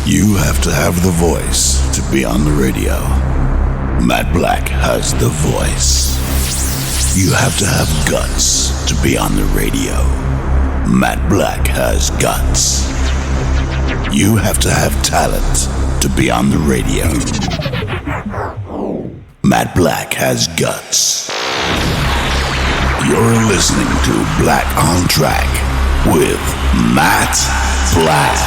You have to have the voice to be on the radio. Matt Black has the voice. You have to have guts to be on the radio. Matt Black has guts. You have to have talent to be on the radio. Matt Black has guts. You're listening to Black on Track with Matt Black.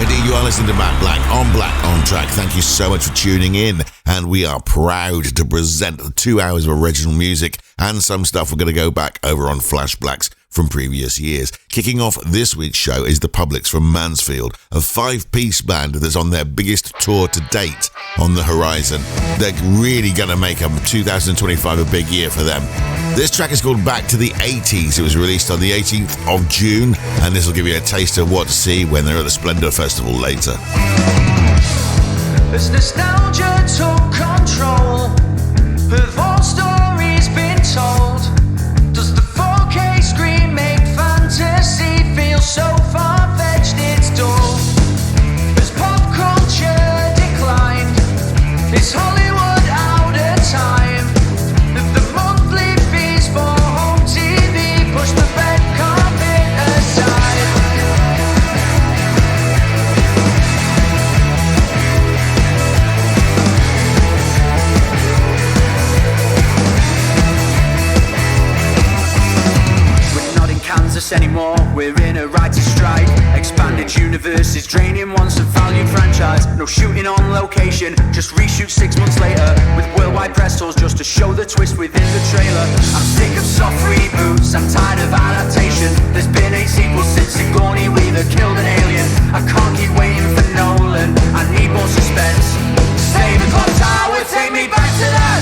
Indeed, you are listening to Matt Black on Track. Thank you so much for tuning in. And we are proud to present the 2 hours of original music and some stuff we're going to go back over on flashbacks from previous years. Kicking off this week's show is The Publics from Mansfield, a 5-piece band that's on their biggest tour to date on the horizon. They're really going to make 2025 a big year for them. This track is called Back to the 80s. It was released on the 18th of June, and this will give you a taste of what to see when they're at the Splendour Festival later. As nostalgia took control of all stories been told, does the 4K screen make fantasy feel so far-fetched it's dull? As pop culture declined, is Hollywood out of time? If the monthly fees for home TV push the red carpet aside, anymore, we're in a writer's strike. Expanded universes, draining once a valued franchise. No shooting on location, just reshoot 6 months later with worldwide press tours just to show the twist within the trailer. I'm sick of soft reboots, I'm tired of adaptation. There's been 8 sequels since Sigourney Weaver killed an alien. I can't keep waiting for Nolan, I need more suspense. Save the clock tower, take me back to that.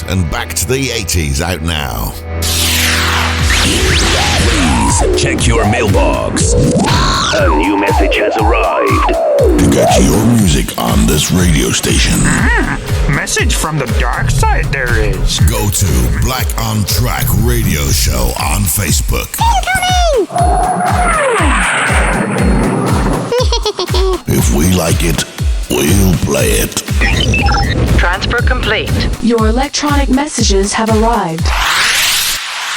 And Back to the 80s out now. Please check your mailbox. A new message has arrived. To get your music on this radio station. Message from the dark side there is. Go to Black on Track Radio Show on Facebook. If we like it, we'll play it. Transfer complete. Your electronic messages have arrived.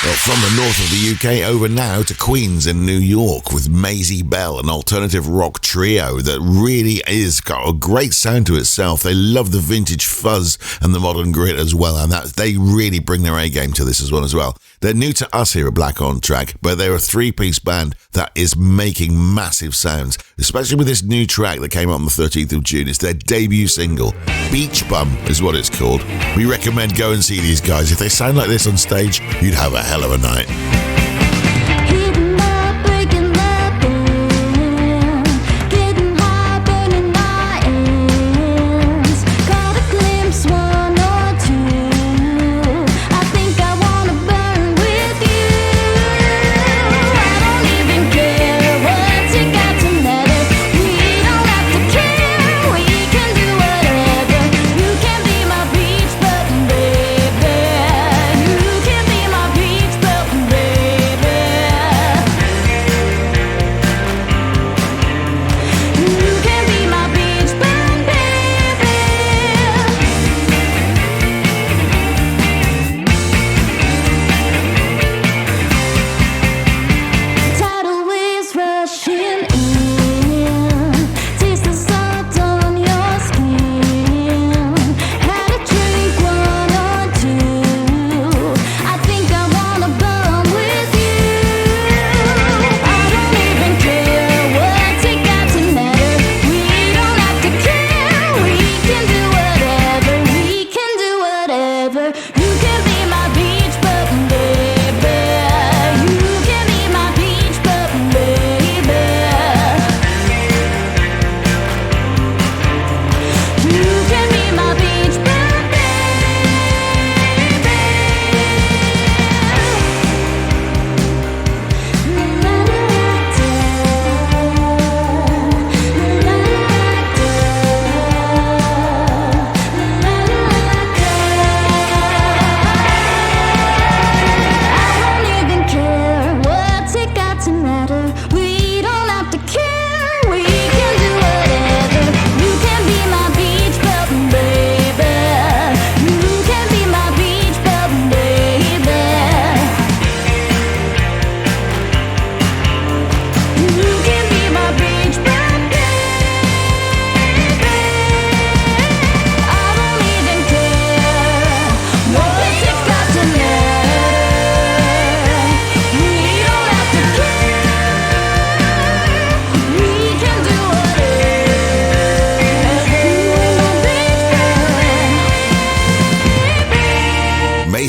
Well, from the north of the UK over now to Queens in New York with Maisie Bell, an alternative rock trio that really is got a great sound to itself. They love the vintage fuzz and the modern grit as well, and that they really bring their A game to this as well. They're new to us here at Black On Track, but they're a three-piece band that is making massive sounds, especially with this new track that came out on the 13th of June. It's their debut single. Beach Bum is what it's called. We recommend go and see these guys. If they sound like this on stage, you'd have a hell of a night.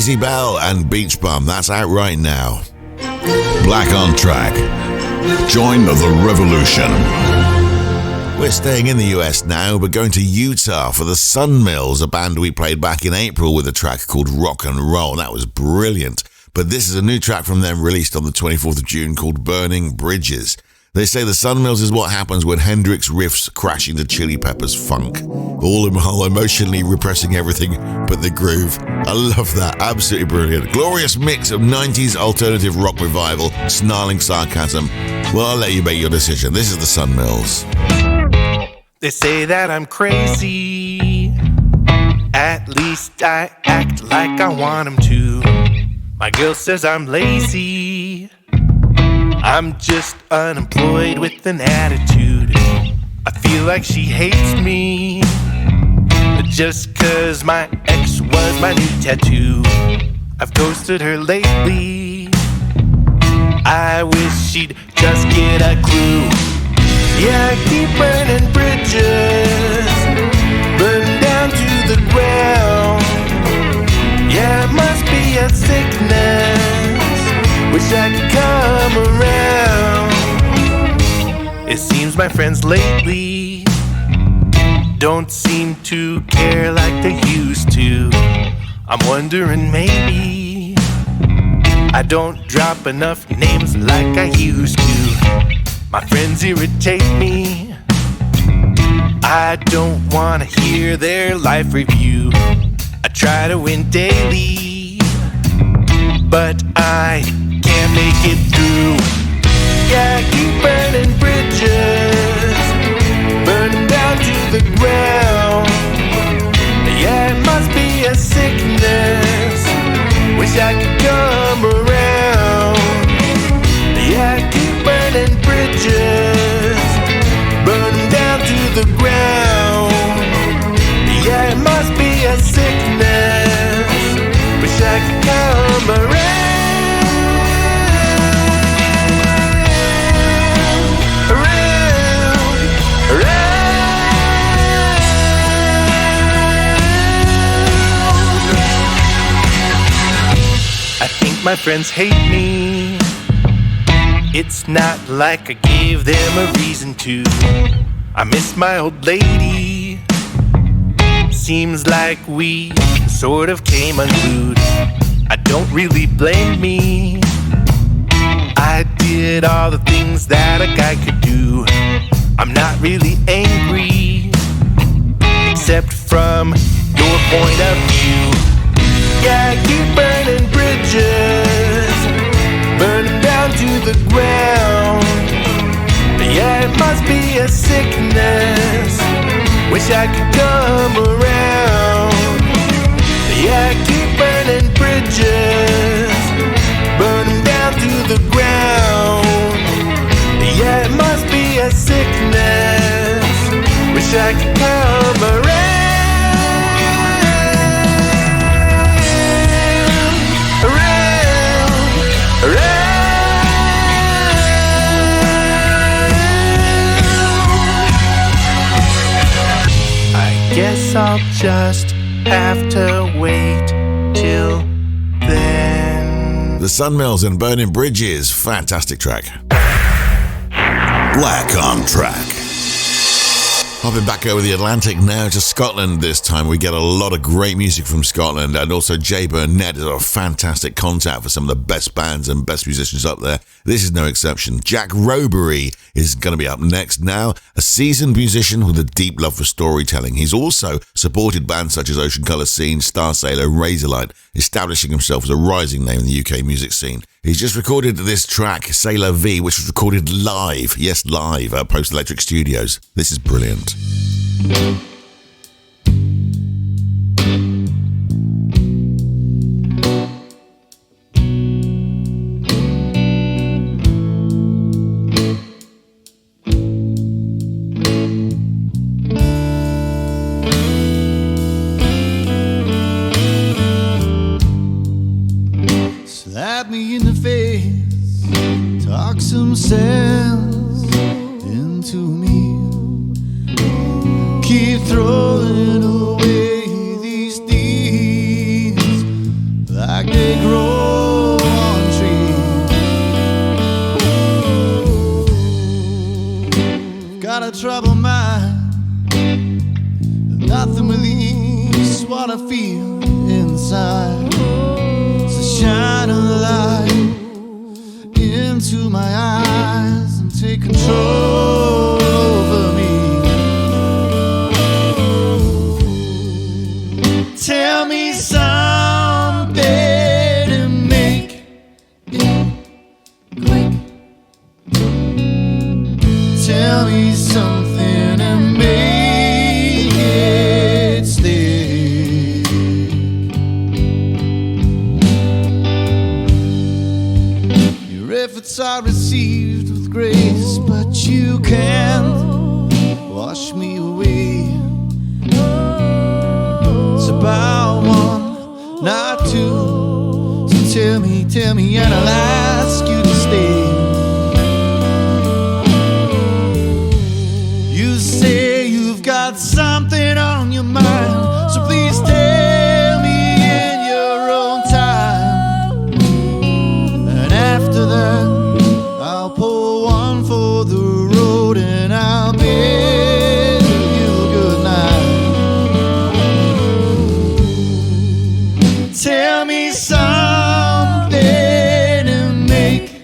Maisie Bell and Beach Bum, that's out right now. Black On Track. Join the revolution. We're staying in the US now, but going to Utah for the Sun Mills, a band we played back in April with a track called Rock and Roll. That was brilliant. But this is a new track from them released on the 24th of June called Burning Bridges. They say the Sun Mills is what happens when Hendrix riffs crash into Chili Peppers funk. All emotionally repressing everything but the groove. I love that. Absolutely brilliant. Glorious mix of 90s alternative rock revival, snarling sarcasm. Well, I'll let you make your decision. This is the Sun Mills. They say that I'm crazy. At least I act like I want them to. My girl says I'm lazy. I'm just unemployed with an attitude. I feel like she hates me just cause my ex was my new tattoo. I've ghosted her lately. I wish she'd just get a clue. Yeah, I keep burning bridges, burn down to the ground. Yeah, it must be a sickness. Wish I could come around. It seems my friends lately don't seem to care like they used to. I'm wondering maybe I don't drop enough names like I used to. My friends irritate me. I don't wanna hear their life review. I try to win daily, but I can't make it through. Yeah, I keep burning bridges, burning down to the ground. Yeah, it must be a sickness. Wish I could come around. my friends hate me. It's not like I gave them a reason to. I miss my old lady. Seems like we sort of came unglued. I don't really blame me. I did all the things that a guy could do. I'm not really angry, except from your point of view. Yeah, I keep burning bridges, burning down to the ground. Yeah, it must be a sickness. Wish I could come around. Yeah, I keep burning bridges, burning down to the ground. Yeah, it must be a sickness. Wish I could come around. Guess I'll just have to wait till then. The Sunmills and Burning Bridges, fantastic track. Black on Track. Hopping back over the Atlantic now to Scotland this time. We get a lot of great music from Scotland, and also Jay Burnett is a fantastic contact for some of the best bands and best musicians up there. This is no exception. Jack Robery is going to be up next now, a seasoned musician with a deep love for storytelling. He's also supported bands such as Ocean Colour Scene, Star Sailor, Razorlight, establishing himself as a rising name in the UK music scene. He's just recorded this track, Sailor V, which was recorded live, yes, live at Post Electric Studios. This is brilliant. Slap me in the face, talk some sense into me. Keep throwing away these things like they grow on trees. Got a troubled mind, nothing relieves what I feel inside. So shine a light into my eyes and take control over me. Tell me something to make it quick. Tell me something to make it stick. Your efforts are received with grace, but you can't wash me away. About one, not two. So tell me, and I'll ask you to stay. You say you've got something on your mind, so please tell me in your own time. And after that, I'll pour one for the road and I'll bid you good night. Tell me something to make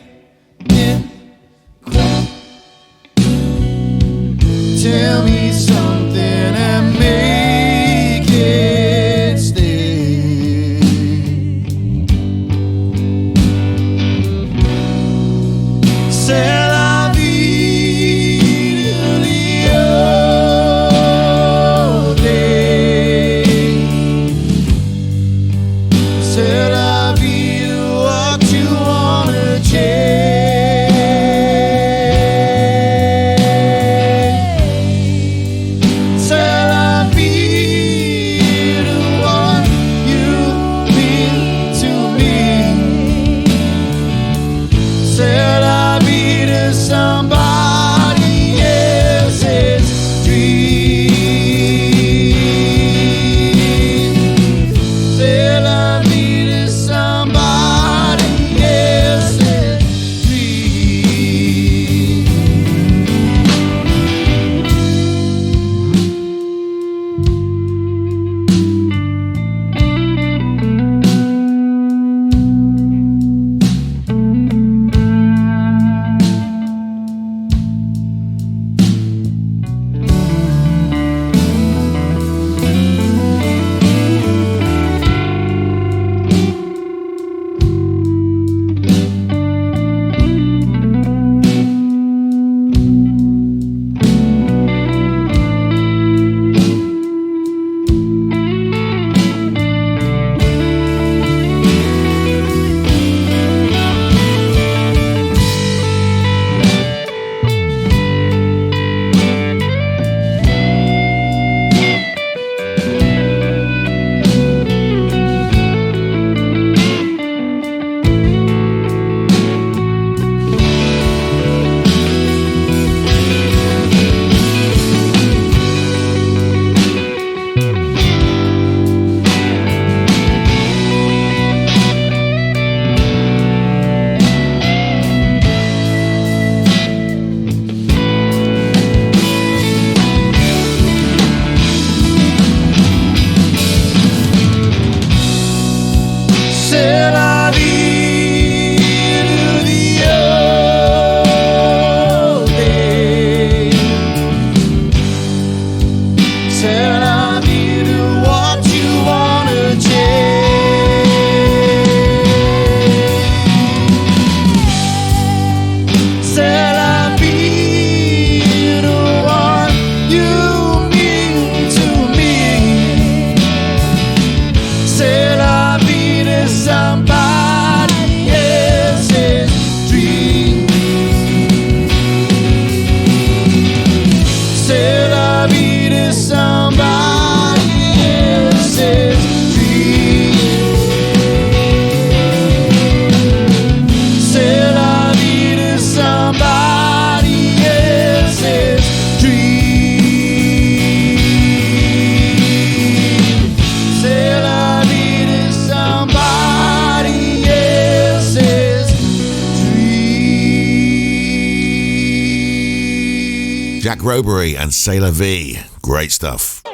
Robbery and C'est La Vie. Great stuff.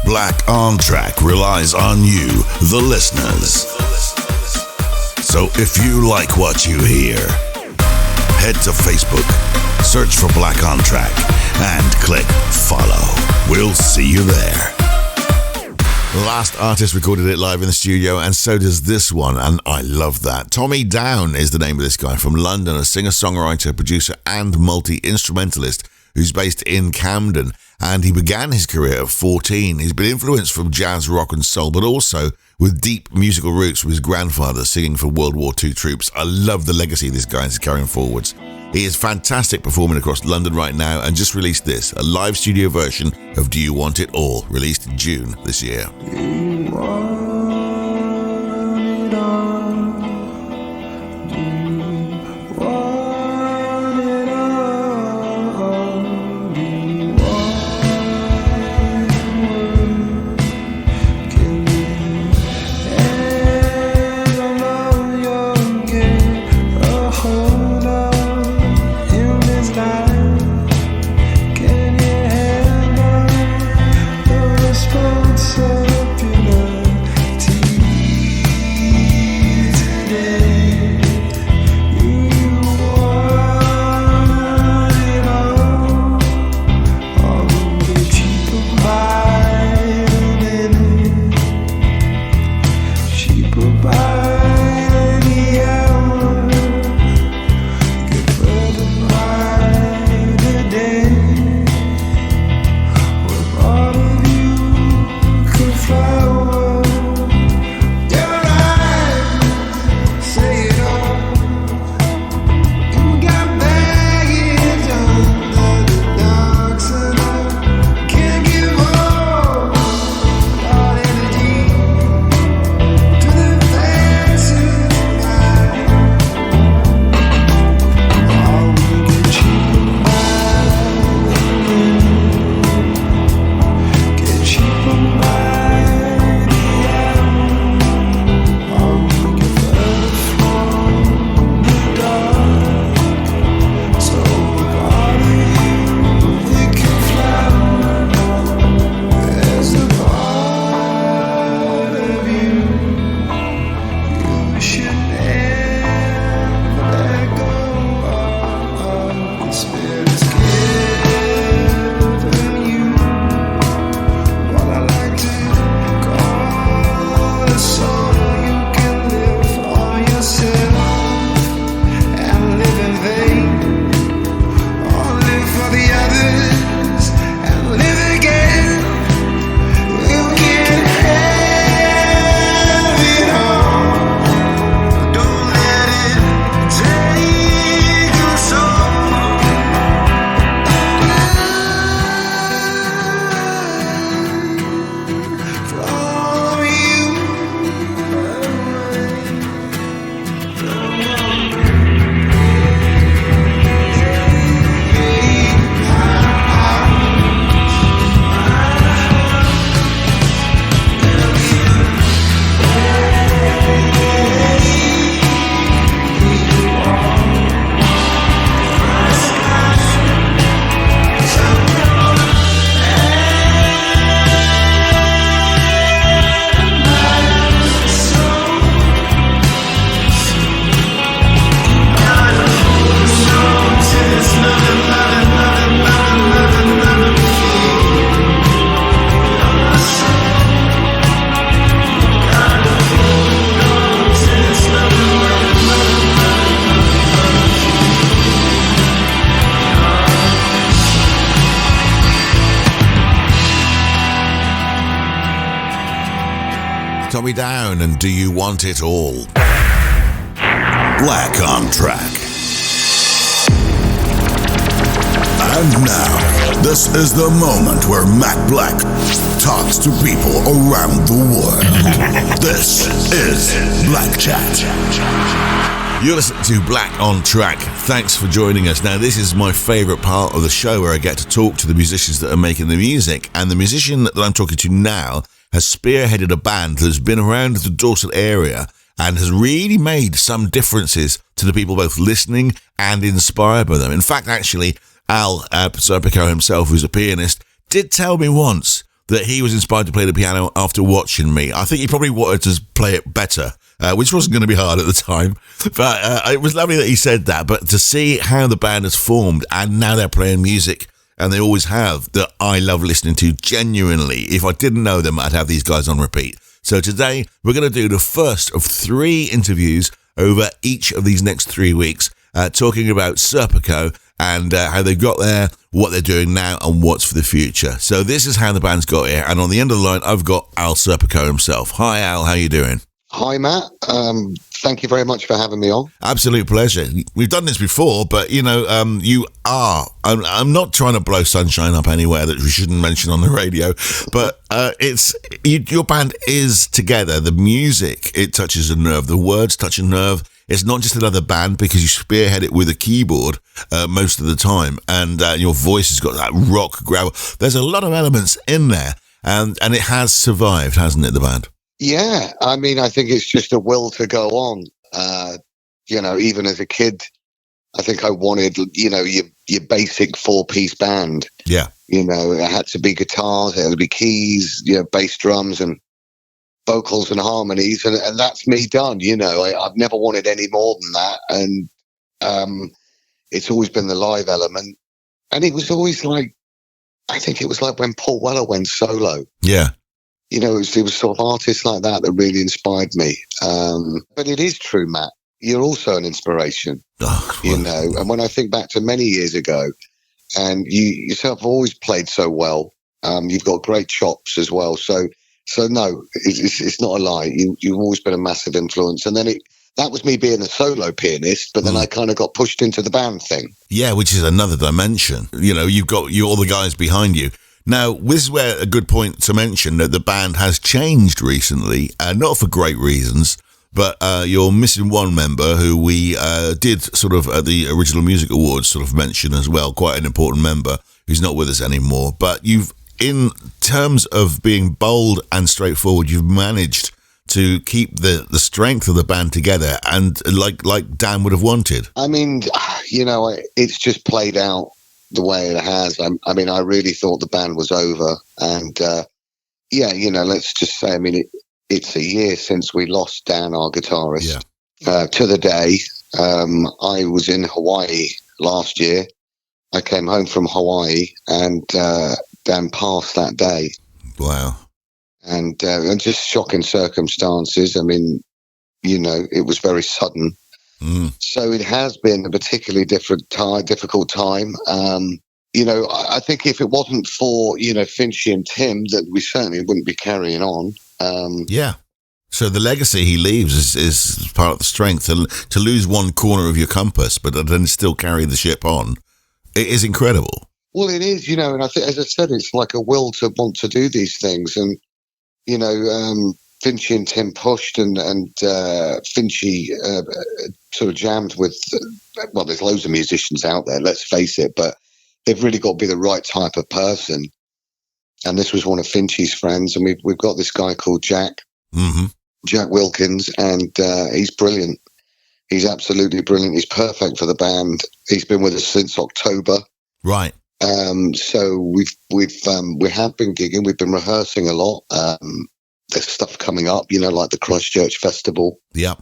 Black on Track relies on you, the listeners. So if you like what you hear, head to Facebook, search for Black on Track, and click follow. We'll see you there. The last artist recorded it live in the studio, and so does this one, and I love that. Tommy Down is the name of this guy from London, a singer-songwriter, producer, and multi-instrumentalist who's based in Camden, and he began his career at 14. He's been influenced from jazz, rock, and soul, but also with deep musical roots from his grandfather singing for World War II troops. I love the legacy this guy is carrying forwards. He is fantastic performing across London right now and just released this, a live studio version of Do You Want It All, released in June this year. You want it all. Do you want it all? Do you want it? Can you ever know you'll get a hold of in this life? Can you handle the responsibility today? You want it all. All the cheaper by the minute, cheaper by the hour, get further by the day. With all of you could flower, your eyes say it all. You got baggage under the docks, and I can't give all our energy to the passers-by. All we get cheaper by the minute, get cheaper by the hour. All we get further from the dark. So with all of you, it can flower. There's a part of you should never let go of. The Spirit's given you what I like to call a soul. You can live for yourself and live in vain, or live for the others and live again. You can have it all. Don't let it take your soul. From you. Tommy Down and Do You Want It All? Black on Track. And now, this is the moment where Matt Black talks to people around the world. This is Black Chat. You're listening to Black on Track. Thanks for joining us. Now, this is my favourite part of the show where I get to talk to the musicians that are making the music. And the musician that I'm talking to now has spearheaded a band that's been around the Dorset area and has really made some differences to the people both listening and inspired by them. In fact, actually, Al Serpico himself, who's a pianist, did tell me once that he was inspired to play the piano after watching me. I think he probably wanted to play it better, which wasn't going to be hard at the time. But it was lovely that he said that. But to see how the band has formed, and now they're playing music, and they always have, that I love listening to genuinely. If I didn't know them, I'd have these guys on repeat. So today, we're going to do the first of 3 interviews over each of these next 3 weeks, talking about Serpico and how they got there, what they're doing now, and what's for the future. So this is how the band's got here. And on the end of the line, I've got Al Serpico himself. Hi, Al. How you doing? Hi, Matt. Thank you very much for having me on. Absolute pleasure. We've done this before, but, you are... I'm not trying to blow sunshine up anywhere that we shouldn't mention on the radio, but your band is together. The music, it touches a nerve. The words touch a nerve. It's not just another band because you spearhead it with a keyboard most of the time, and your voice has got that rock gravel. There's a lot of elements in there, and it has survived, hasn't it, the band? Yeah, I mean, I think it's just a will to go on. Even as a kid, I think I wanted, your basic 4-piece band. Yeah. It had to be guitars, it had to be keys, bass drums and vocals and harmonies, and that's me done. I've never wanted any more than that, and it's always been the live element. And it was always like, I think it was like when Paul Weller went solo. Yeah. It was sort of artists like that really inspired me. But it is true, Matt. You're also an inspiration, and when I think back to many years ago, and you yourself have always played so well, you've got great chops as well. So no, it's not a lie. You've always been a massive influence. And then that was me being a solo pianist, but then I kind of got pushed into the band thing. Yeah, which is another dimension. You've got all the guys behind you. Now, this is where a good point to mention that the band has changed recently, not for great reasons, but you're missing one member who we did sort of at the Original Music Awards sort of mention as well, quite an important member who's not with us anymore. But in terms of being bold and straightforward, you've managed to keep the strength of the band together, and like Dan would have wanted. I mean, it's just played out the way it has. I mean, I really thought the band was over, and let's just say, I mean, it's a year since we lost Dan, our guitarist. Yeah. To the day. I was in Hawaii last year. I came home from Hawaii, and Dan passed that day. Wow. And just shocking circumstances. I mean, it was very sudden. So it has been a particularly difficult time. I think if it wasn't for, Finchy and Tim, that we certainly wouldn't be carrying on. Yeah. So the legacy he leaves is part of the strength. And to lose one corner of your compass, but then still carry the ship on, it is incredible. Well, it is, and I think, as I said, it's like a will to want to do these things. And, Finchy and Tim pushed, and Finchy sort of jammed with, there's loads of musicians out there, let's face it, but they've really got to be the right type of person. And this was one of Finchy's friends, and we've got this guy called Jack, Jack Wilkins, and he's brilliant. He's absolutely brilliant. He's perfect for the band. He's been with us since October. Right. So we have been gigging. We've been rehearsing a lot. There's stuff coming up, like the Christchurch Festival. Yeah.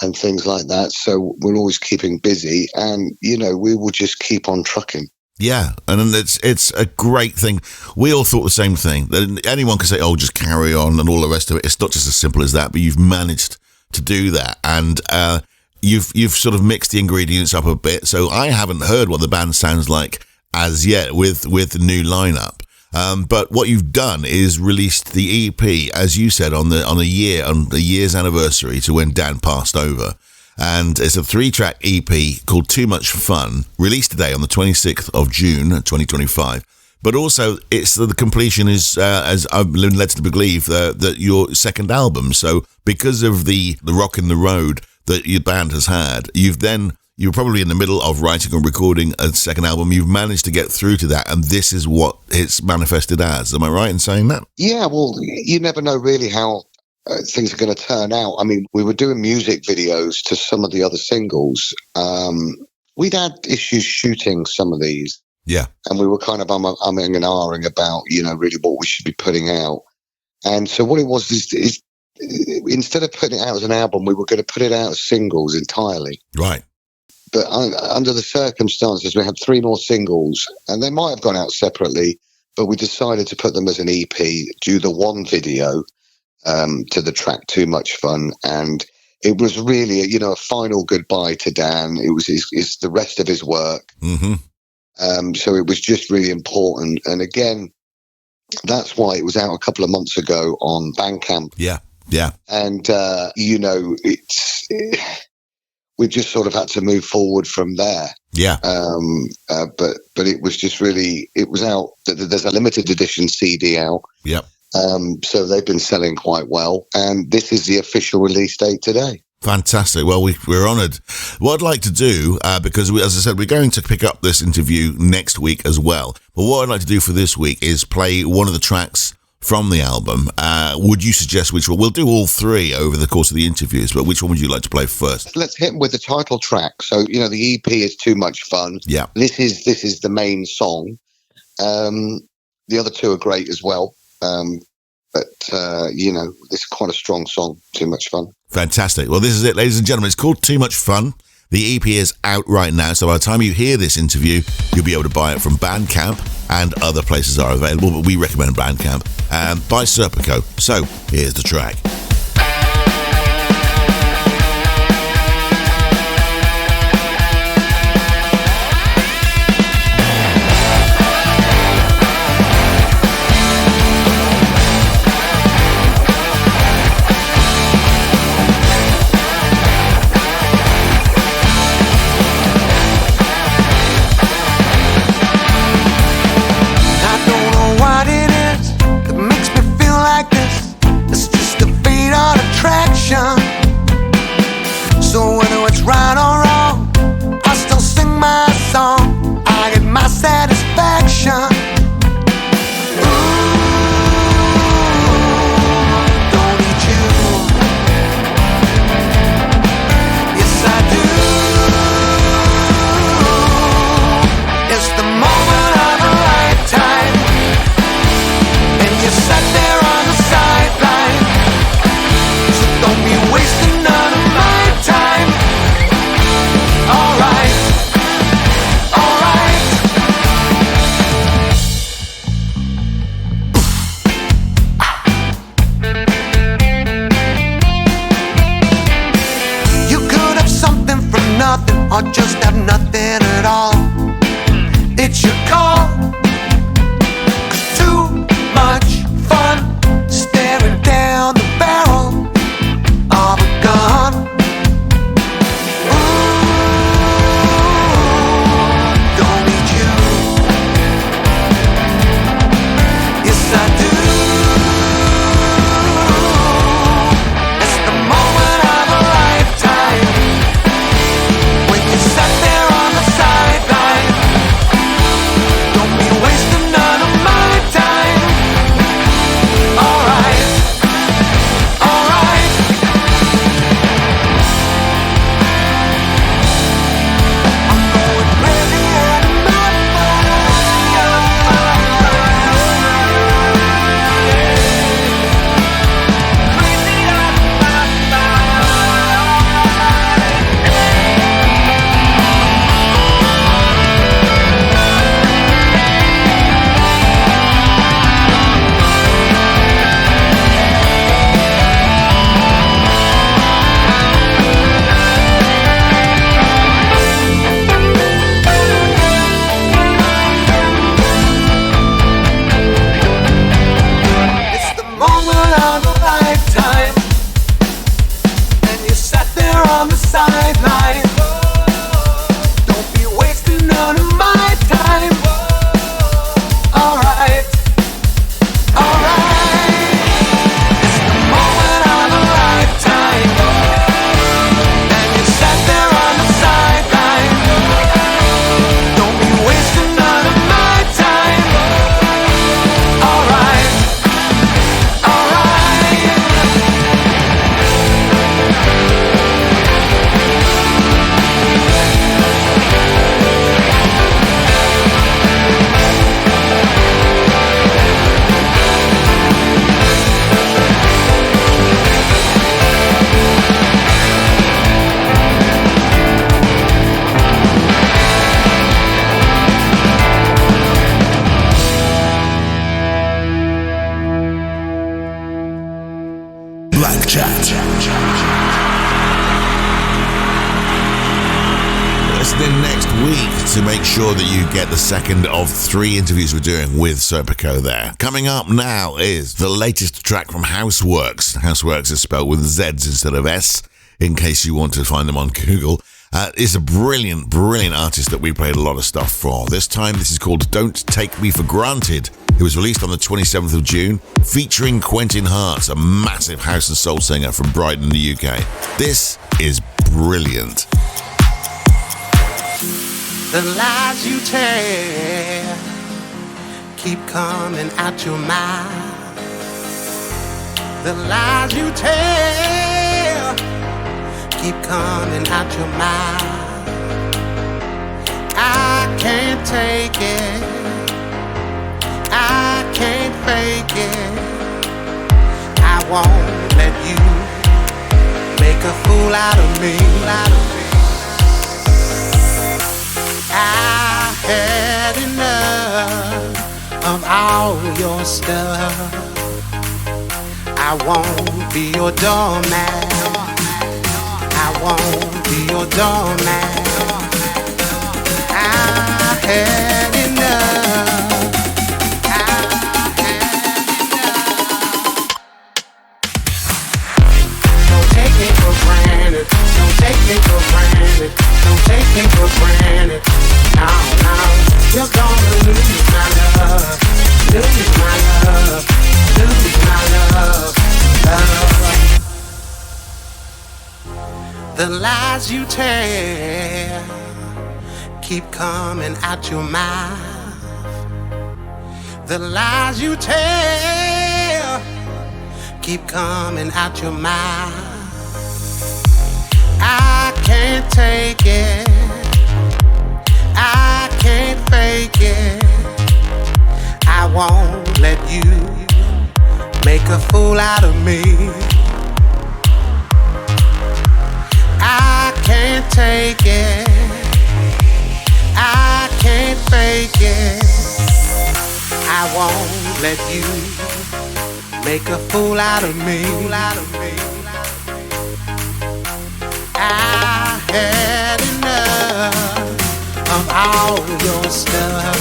And things like that. So we're always keeping busy, and, we will just keep on trucking. Yeah, and it's a great thing. We all thought the same thing. That anyone can say, "Oh, just carry on," and all the rest of it. It's not just as simple as that. But you've managed to do that, and you've sort of mixed the ingredients up a bit. So I haven't heard what the band sounds like as yet with the new lineup. But what you've done is released the EP, as you said, on the year's anniversary to when Dan passed over. And it's a 3-track EP called Too Much Fun, released today on the 26th of June, 2025. But also, it's the completion is, as I've been led to believe, that your second album. So because of the rock in the road that your band has had, you're probably in the middle of writing or recording a second album. You've managed to get through to that, and this is what it's manifested as. Am I right in saying that? Yeah, well, you never know really how things are going to turn out. I mean, we were doing music videos to some of the other singles. We'd had issues shooting some of these. Yeah. And we were kind of umming and ahhing about, really what we should be putting out. And so what it was is instead of putting it out as an album, we were going to put it out as singles entirely. Right. But under the circumstances, we had 3 more singles, and they might have gone out separately, but we decided to put them as an EP, do the one video to the track Too Much Fun. And it was really, a final goodbye to Dan. It was the rest of his work. Mm-hmm. So it was just really important. And again, that's why it was out a couple of months ago on Bandcamp. Yeah, yeah. And, we've just sort of had to move forward from there. Yeah. But it was just really, it was out. There's a limited edition CD out. Yep. So they've been selling quite well. And this is the official release date today. Fantastic. Well, we're honoured. What I'd like to do, because as I said, we're going to pick up this interview next week as well. But what I'd like to do for this week is play one of the tracks from the album. Would you suggest which one? We'll do all 3 over the course of the interviews, but which one would you like to play first? Let's hit with the title track. So, the EP is Too Much Fun. Yeah. This is the main song. The other 2 are great as well. But it's quite a strong song, Too Much Fun. Fantastic. Well, this is it, ladies and gentlemen. It's called Too Much Fun. The EP is out right now, so by the time you hear this interview, you'll be able to buy it from Bandcamp, and other places are available, but we recommend Bandcamp, by Serpico. So, here's the track. or just have nothing at all. It's your call. 'Cause too much fun staring down the barrel of a gun. Ooh, don't need you. Yes, I do. It's the moment of a lifetime when you sat there on the sideline. Listen in next week to make sure that you get the second of 3 interviews we're doing with Serpico there. Coming up now is the latest track from Houseworks. Houseworks is spelled with Z's instead of S, in case you want to find them on Google. It's a brilliant, brilliant artist that we played a lot of stuff for. This time, this is called Don't Take Me For Granted. It was released on the 27th of June, featuring Quentin Hart, a massive house and soul singer from Brighton, the UK. This is brilliant. The lies you tell keep coming out your mouth. The lies you tell keep coming out your mouth. I can't take it. I can't fake it. I won't let you make a fool out of me. I had enough of all your stuff. I won't be your doormat. I won't be your doormat. I had enough. I had enough. Don't take me for granted. Don't take me for granted. Don't take me for granted. No, no, you're gonna lose my love. Lose my love. Lose my love. Love. The lies you tell keep coming out your mouth. The lies you tell keep coming out your mouth. I can't take it. I can't fake it. I won't let you make a fool out of me. I can't take it. I can't fake it. I won't let you make a fool out of me. I had enough of all your stuff.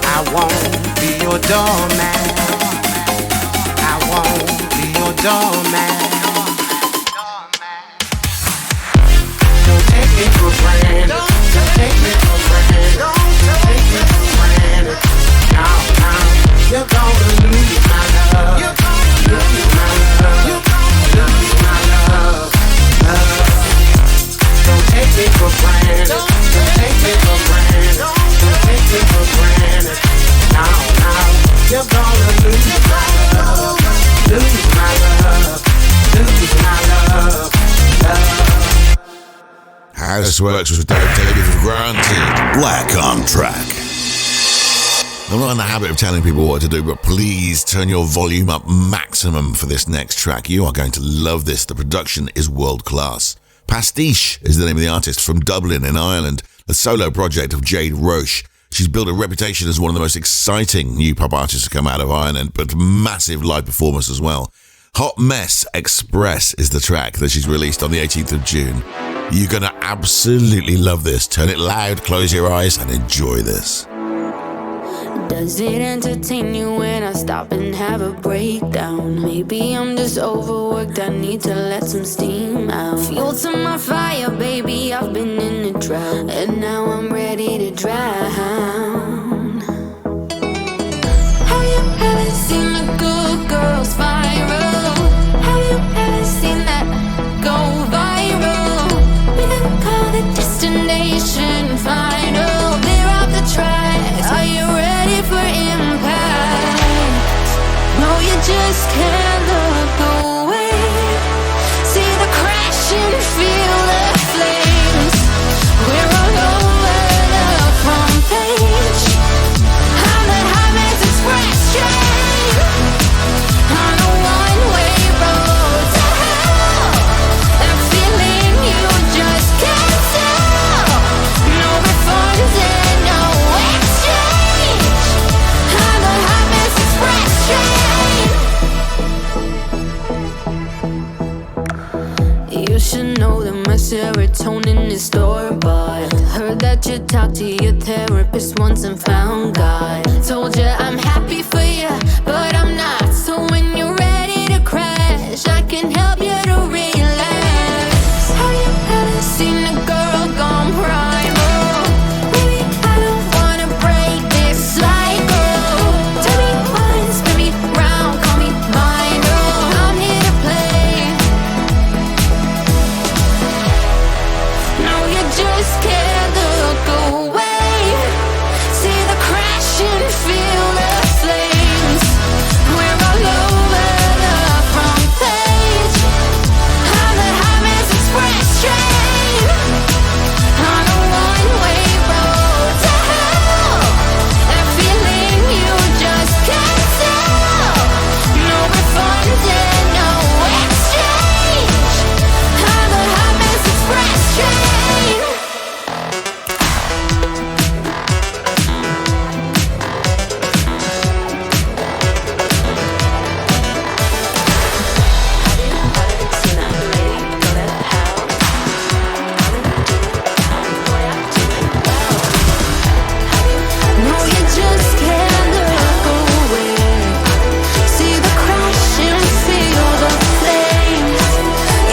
I won't be your doormat. I won't be your doormat. Don't take me for granted. Don't take me for granted. Don't take me for granted. No, no, you're gonna lose my love. You're gonna lose my love. You're gonna lose my love. Don't take me for granted. Don't take me for granted. Don't take me for granted. No, no, you're gonna lose my love. Lose my love. Lose my love. Love. Houseworks was Don't Take Me For Granted. Black on Track. I'm not in the habit of telling people what to do, but please turn your volume up maximum for this next track. You are going to love this. The production is world class. Pastiche is the name of the artist from Dublin in Ireland, the solo project of Jade Roche. She's built a reputation as one of the most exciting new pop artists to come out of Ireland, but massive live performance as well. Hot Mess Express is the track that she's released on the 18th of June. You're going to absolutely love this. Turn it loud, close your eyes, and enjoy this. Does it entertain you when I stop and have a breakdown? Maybe I'm just overworked, I need to let some steam out. Fuel to my fire, baby, I've been in a drought, and now I'm ready to drown. Have you ever seen the good girls spiral? Have you ever seen that go viral? We can call the destination final. Clear out the tracks, are you ready for impact? No, you just can't look away. See the crash and feel the flames. We're all over the front page. I'm the Hot Mess Express train. I'm should know that my serotonin is store-bought. Heard that you talked to your therapist once and found God. Told you I'm happy for you, but I'm not. So when you're ready to crash, I can help you to relax. Have you ever seen a girl gone primal? Maybe I don't wanna break this cycle. Tell me once, spin me round, call me mine. Oh, I'm here to play. No, you just can't look away. See the crash and feel the flames. We're all over the front page on the Highways Express train, on a one-way road to hell. That feeling you just can't tell. No refund and no exchange on the Highways Express train. No, you just can't look away. See the crash and feel the flames.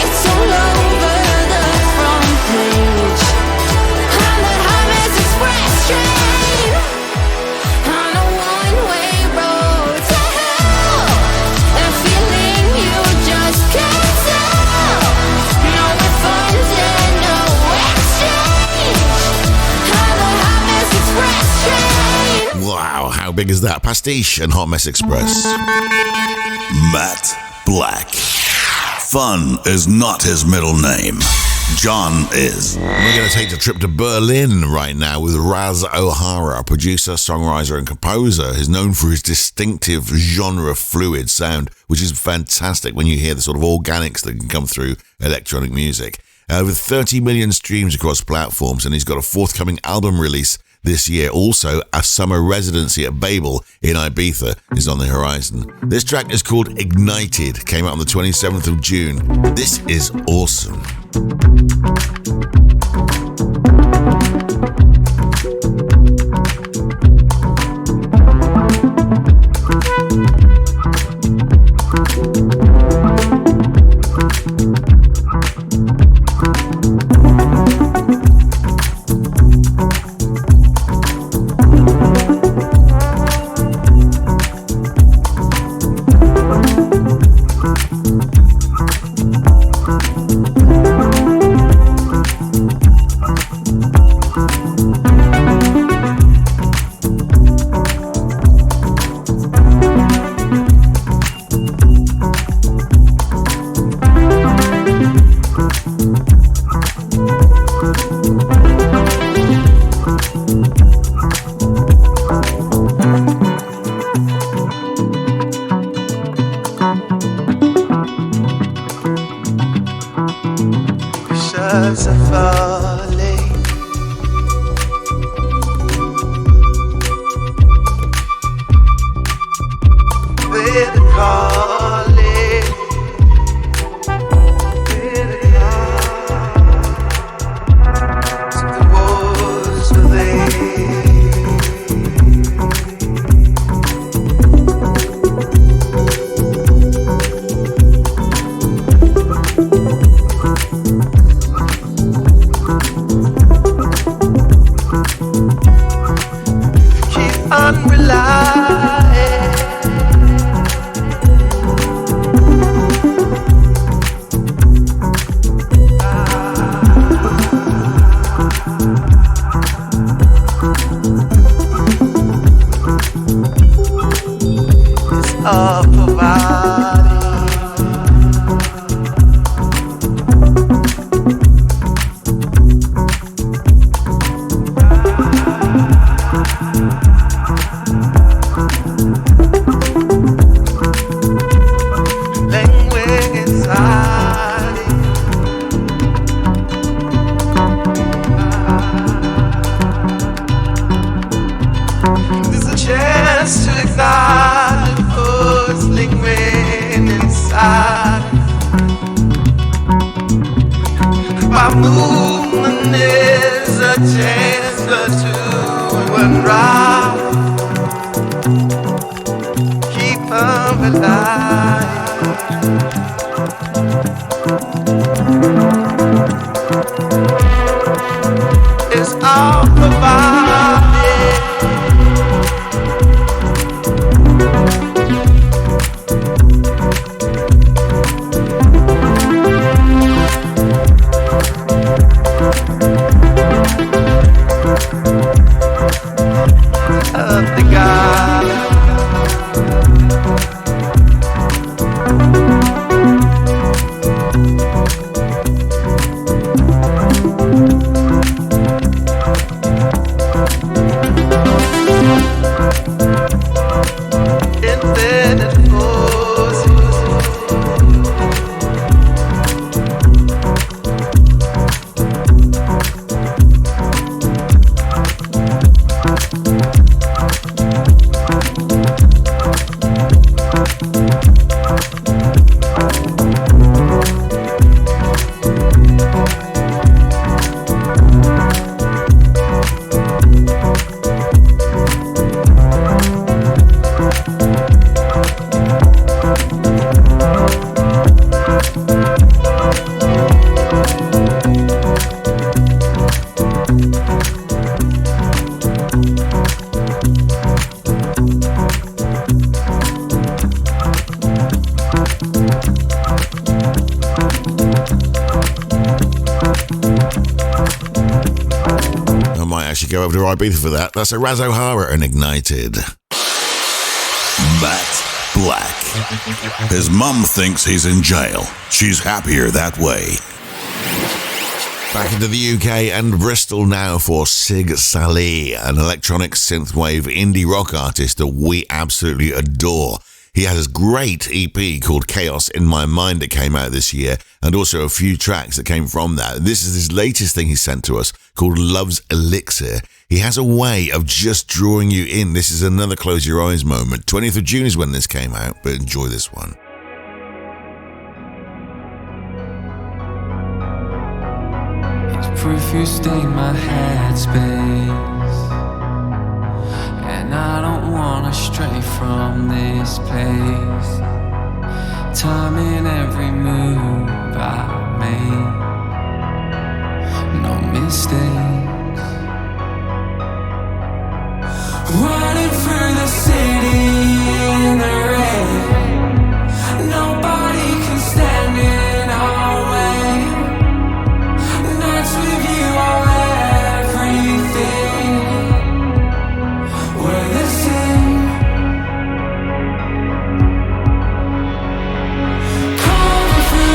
It's all over the front page on the Highways Express train, on a one-way road to hell. That feeling you just can't tell. No refund and no exchange on the Highways Express train. Wow, how big is that? Pastiche and Hot Mess Express. Matt Black. Fun is not his middle name. John is. We're going to take a trip to Berlin right now with Raz O'Hara, producer, songwriter, and composer. He's known for his distinctive genre fluid sound, which is fantastic when you hear the sort of organics that can come through electronic music. Over 30 million streams across platforms, and he's got a forthcoming album release this year. Also, a summer residency at Babel in Ibiza is on the horizon. This track is called Ignited, came out on the 27th of June. This is awesome. Shots are falling. We're calling. We're to the walls of movement is a chance to and right. Keep them alive. It's all provided. Of the God. Infinite forces. Go over to Ibiza for that. That's a Raz O'Hara and Ignited. Matt Black. His mum thinks he's in jail. She's happier that way. Back into the UK and Bristol now for Sig Saleh, an electronic synthwave indie rock artist that we absolutely adore. He has a great EP called Chaos in My Mind that came out this year, and also a few tracks that came from that. This is his latest thing he sent to us called Love's Elixir. He has a way of just drawing you in. This is another close your eyes moment. 20th of June is when this came out, but enjoy this one. It's proof you stay my headspace, and I don't wanna stray from this place. Time in every move I make, no mistakes. Running through the city in the rain, nobody can stand in our way. Nights with you are everything. We're the same. Coming through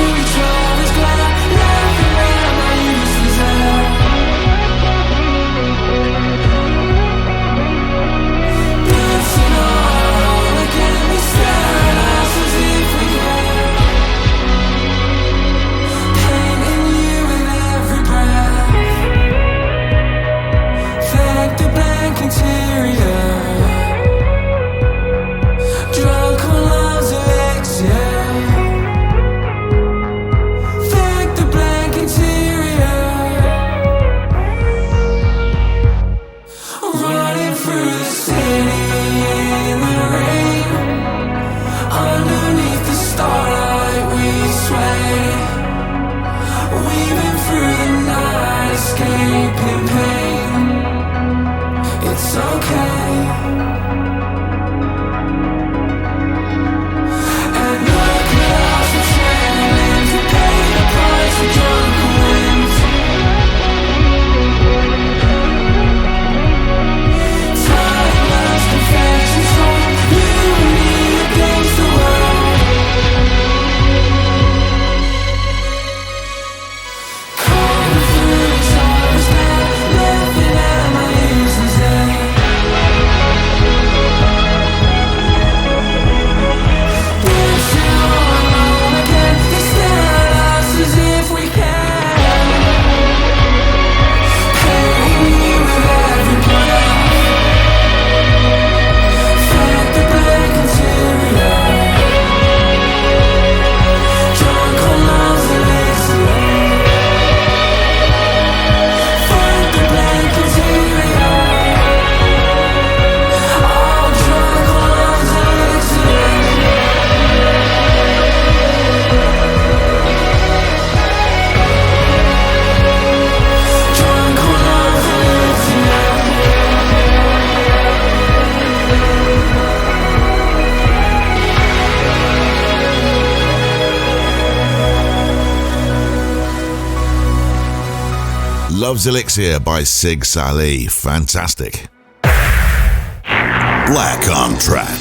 Love's Elixir by Sig Saleh. Fantastic. Black on Track.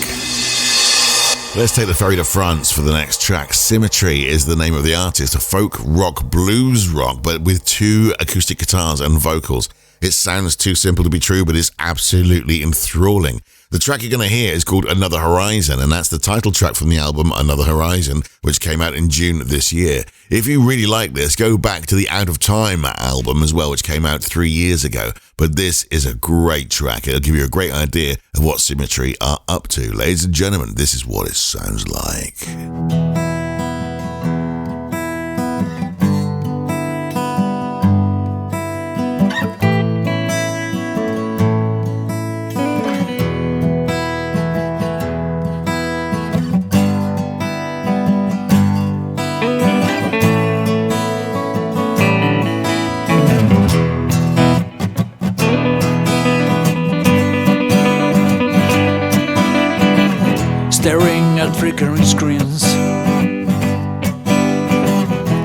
Let's take the ferry to France for the next track. Symmetry is the name of the artist, a folk rock, blues rock, but with 2 acoustic guitars and vocals. It sounds too simple to be true, but it's absolutely enthralling. The track you're going to hear is called Another Horizon, and that's the title track from the album Another Horizon, which came out in June this year. If you really like this, go back to the Out of Time album as well, which came out 3 years ago. But this is a great track. It'll give you a great idea of what Symmetry are up to. Ladies and gentlemen, this is what it sounds like. Staring at flickering screens,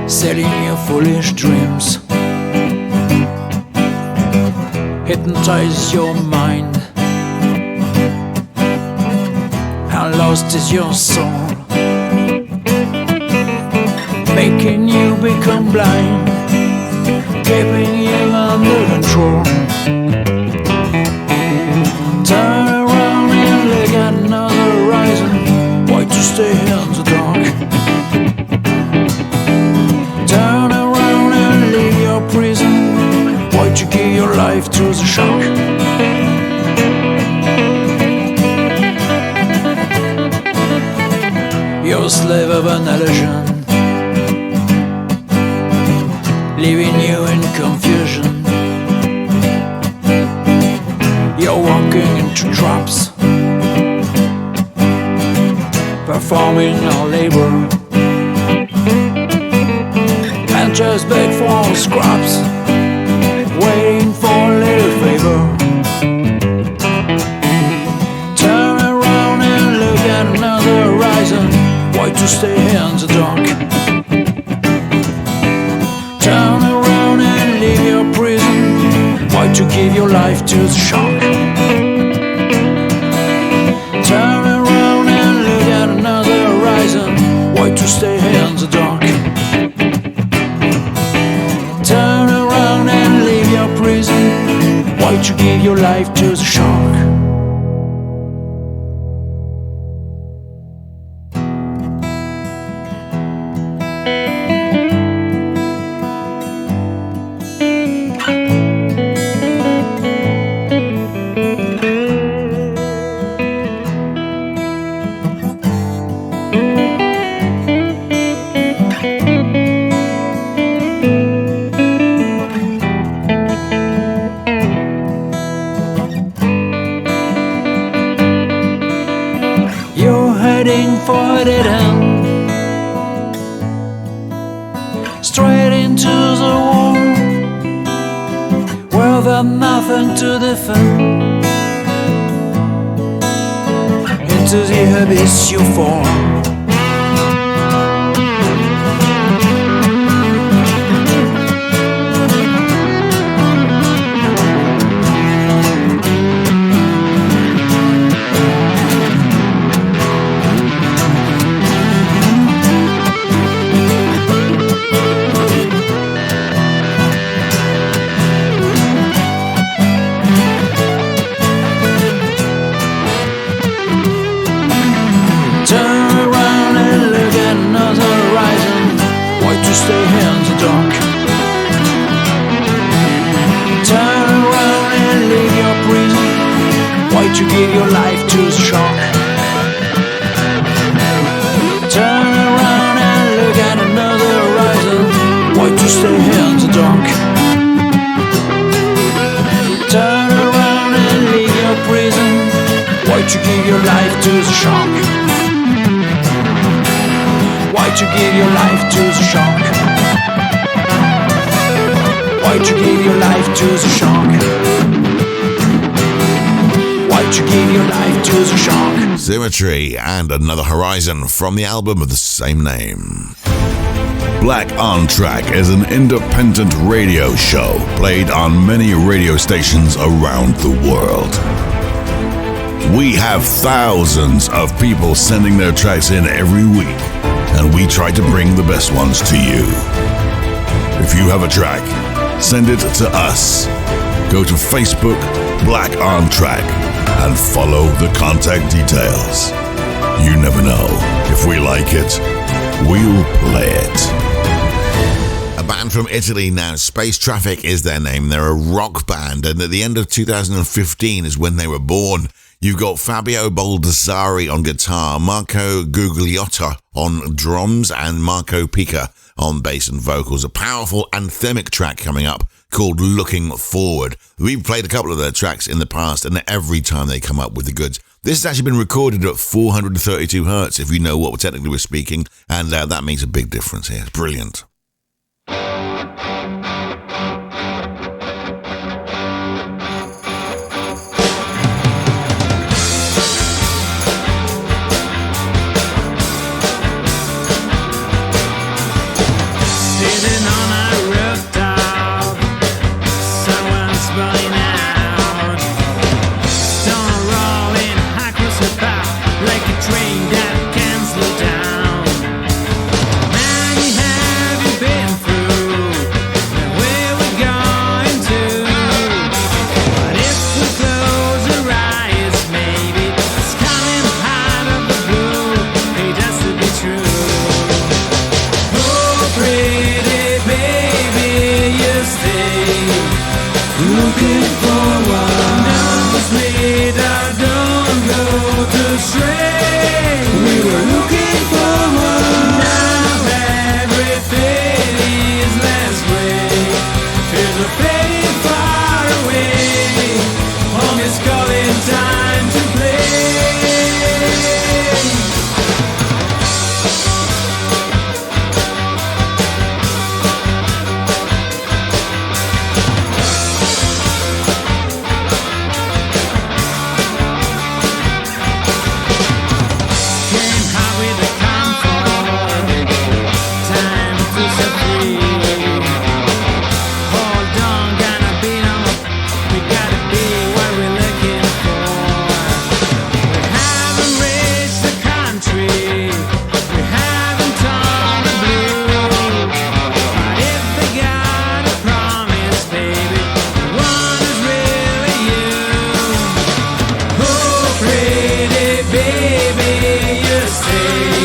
selling your foolish dreams, hypnotize your mind. How lost is your soul, making you become blind, keeping you under control. Turn around and look at another horizon. Why to stay in the dark? Turn around and leave your prison. Why to give your life to the shark? You're a slave of an illusion, leaving you in confusion. You're walking into traps, performing our labor, and just beg for scraps, waiting for a little favor. Turn around and look at another horizon. Why to stay here in the dark? Turn around and leave your prison. Why to give your life to the shark? Turn around and look at another horizon. Why to stay here in the dark? Turn around and leave your prison. Why to give your life to the shark? For a dead end, straight into the wall, where there's nothing to defend. Into the abyss you fall. Stay here in the dark. Turn around and leave your prison. Why to give your life to the shark? Turn around and look at another horizon. Why to stay here in the dark? Turn around and leave your prison. Why to give your life to the shark? Why to give your life to the shark? Why to give your life to the shark? Why to give your life to the shark? Symmetry and Another Horizon from the album of the same name. Black on Track is an independent radio show played on many radio stations around the world. We have thousands of people sending their tracks in every week, and we try to bring the best ones to you. If you have a track, send it to us. Go to Facebook, Black on Track, and follow the contact details. You never know. If we like it, we'll play it. A band from Italy now, Space Traffic is their name. They're a rock band, and at the end of 2015 is when they were born. You've got Fabio Baldassari on guitar, Marco Gugliotta on drums, and Marco Pica on bass and vocals. A powerful anthemic track coming up called Looking Forward. We've played a couple of their tracks in the past, and every time they come up with the goods. This has actually been recorded at 432 hertz, if you know what technically we're speaking, and that makes a big difference here. It's brilliant. Sitting on a rooftop, someone's burning out. Stone rolling across the path like a train that can't slow down. Many have you been through, and where we're going to? But if we close our eyes, maybe it's coming out of the blue. It has to be true. Oh, pretty baby, you stay looking forward. No split, I don't go to stray. We were looking forward. Now everything is less gray. Feels a fading far away. Home is calling, time to play. Came high with the comfort, time to set free. Hold on, gonna be on. We gotta be what we're looking for. We haven't reached the country, we haven't torn the blue. But if they got a promise, baby, the one is really you. Oh, pretty baby, you stay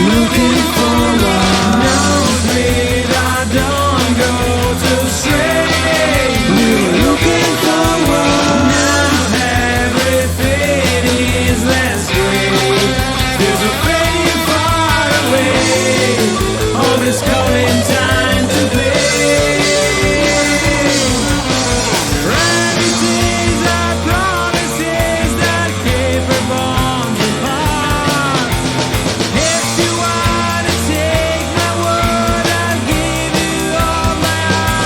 looking forward. No split, I don't go to stray. We were looking forward. Now everything is less gray. There's a fading far away. All is calling, time to play. Realities are promises that keep our bonds apart. If you wanna take my word, I'll give you all my heart.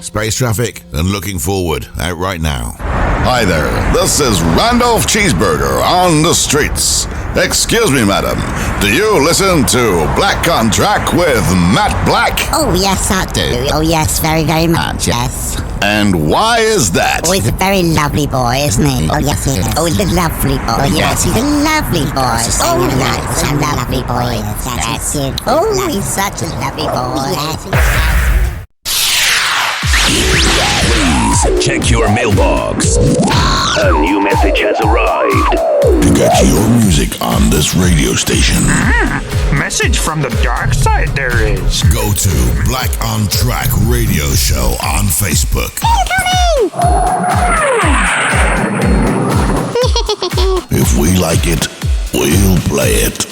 Space Traffic and Looking Forward, out right now. Hi there, this is Randolph Cheeseburger on the streets. Excuse me, madam, do you listen to Black on Track with Matt Black? Oh, yes, I do. Oh, yes, very, very much, yes. And why is that? Oh, he's a very lovely boy, isn't he? Oh, yes, he is. Oh, he's a lovely boy. Oh, yes, he's a lovely boy. Oh, nice, a lovely boy. That's it. Oh, he's such a lovely boy. Please check your mailbox. A new message has arrived. To get your music on this radio station. Message from the dark side there is. Go to Black on Track Radio Show on Facebook. If we like it, we'll play it.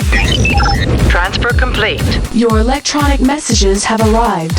Transfer complete. Your electronic messages have arrived.